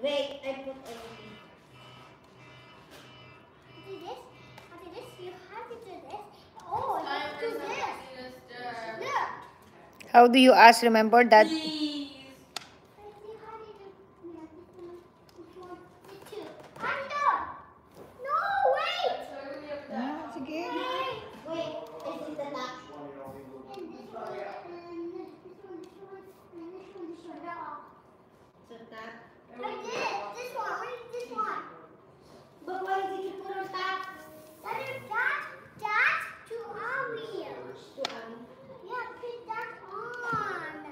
Wait, I put everything. Do this. After this, you have to do this. Oh, you have to do this. Look. How do you ask? Remember that? Please. No, wait. Sige. Wait, this is the top. So top. I did it. This one. Where's this one? But why did you put on top? That to Ari. To Yeah, put that on.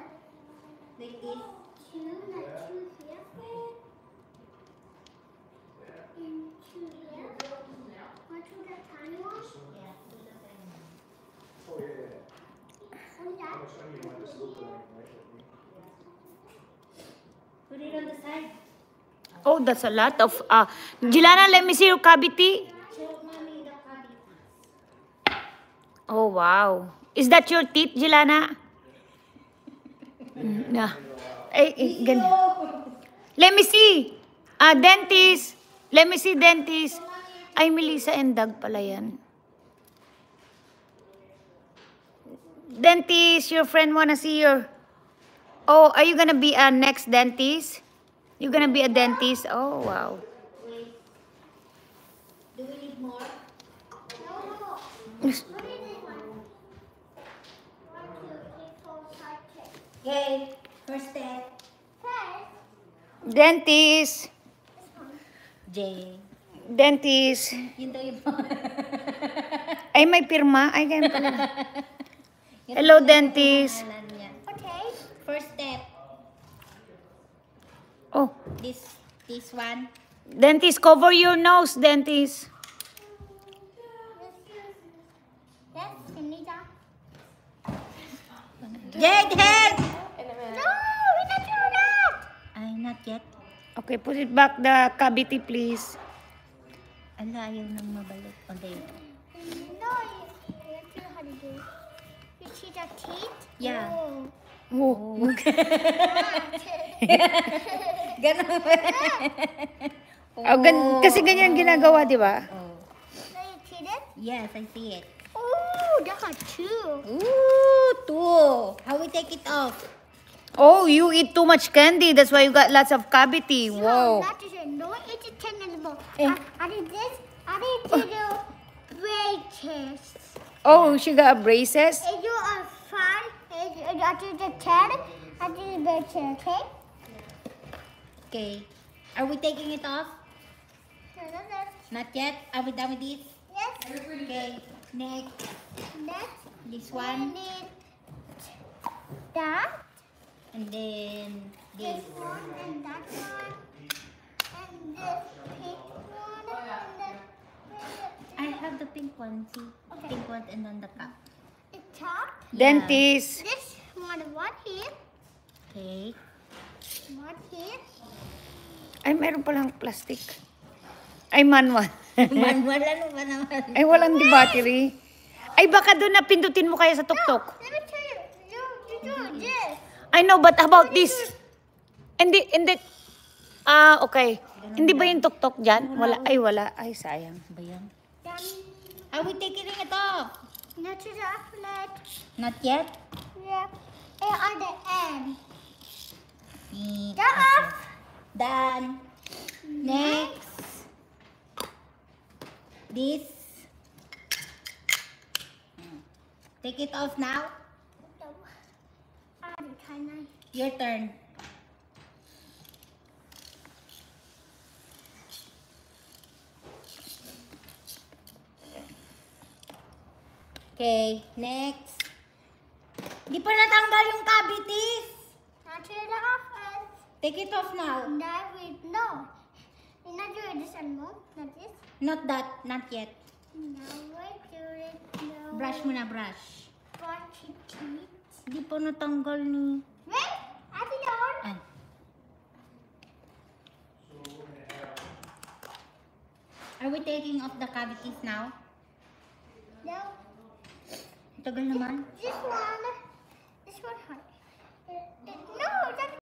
like this. Two, not two here. And two here. Want to that tiny one? Yeah, put the same. And that. Put it on the side. Oh, that's a lot of... Jilana, let me see your cavity. Show mommy the cavity. Oh, wow. Is that your teeth, Jilana? No. Let me see. Dentist. Let me see, dentist. Ay, Melissa and Doug pala yan. Dentist, your friend wanna see your... Oh, are you gonna be a next dentist? You gonna be a dentist? Oh, wow. Wait. Do we need more? No. What is this one? 1, 2, 3, 4, 5, 6. Okay, first step. First, Dentist. this one. J. Dentist. Yun daw yung... Ay, may pirma. Ay, ganyan pala. Hello, dentist. Pangalan niya. Okay. First step. Oh, This one. dentist, cover your nose, dentist. Yes, Anita. Jade, head! No, we not do that. Ay, not yet. Okay, put it back the cavity, please. Ala, ayaw nang mabalik. Okay. No, you have to know how to do. You see the teeth? Yeah. Oh. Oh. Ganun. Oh, kasi ganyan ginagawa, di ba? Oh. So you see it? Yes, I see it. Oh, that got two. Ooh, two. How we take it off? Oh, you eat too much candy. That's why you got lots of cavity. No, Whoa. not to say no. It's a 10 anymore. Eh. I did this. I did to do braces. Oh, she got braces? If you are fun, I did the 10. I did the braces, okay? Okay. Are we taking it off? No, no, no. Not yet. Are we done with this? Yes. Okay. Next. Next, This I one. need that. And then This this. one and that one. And this pink one. And then I have the pink one. See? Okay. Pink one and then the cup. the top. Dentist. This one here. Okay. One here. Ay, meron palang plastic. Ay, manual. Manual ano ba naman? Ay, walang di battery. Ay, baka doon na pindutin mo kaya sa tuktok. Let me tell you. You do this. I know, but how about this? Hindi. Okay. Hindi ba yung tuktok dyan? Wala. Ay, wala. Ay, sayang. Ba yan? Then, Are we taking it off? not to the outlet. Not yet. Yeah. And on the end. Pink. That off. Done. Next. This. Take it off now. Your turn. Okay, next. Di pa natanggal yung cavities. Not to the office. Take it off now. Now we no. You're not doing this anymore. Not this. Not that, not yet. Now we're doing no. Brush mo na, brush. Brush your teeth. Di pa natanggal ni... Wait. I think I want. Ah. Are we taking off the cavities now? No. Tagal naman. This one.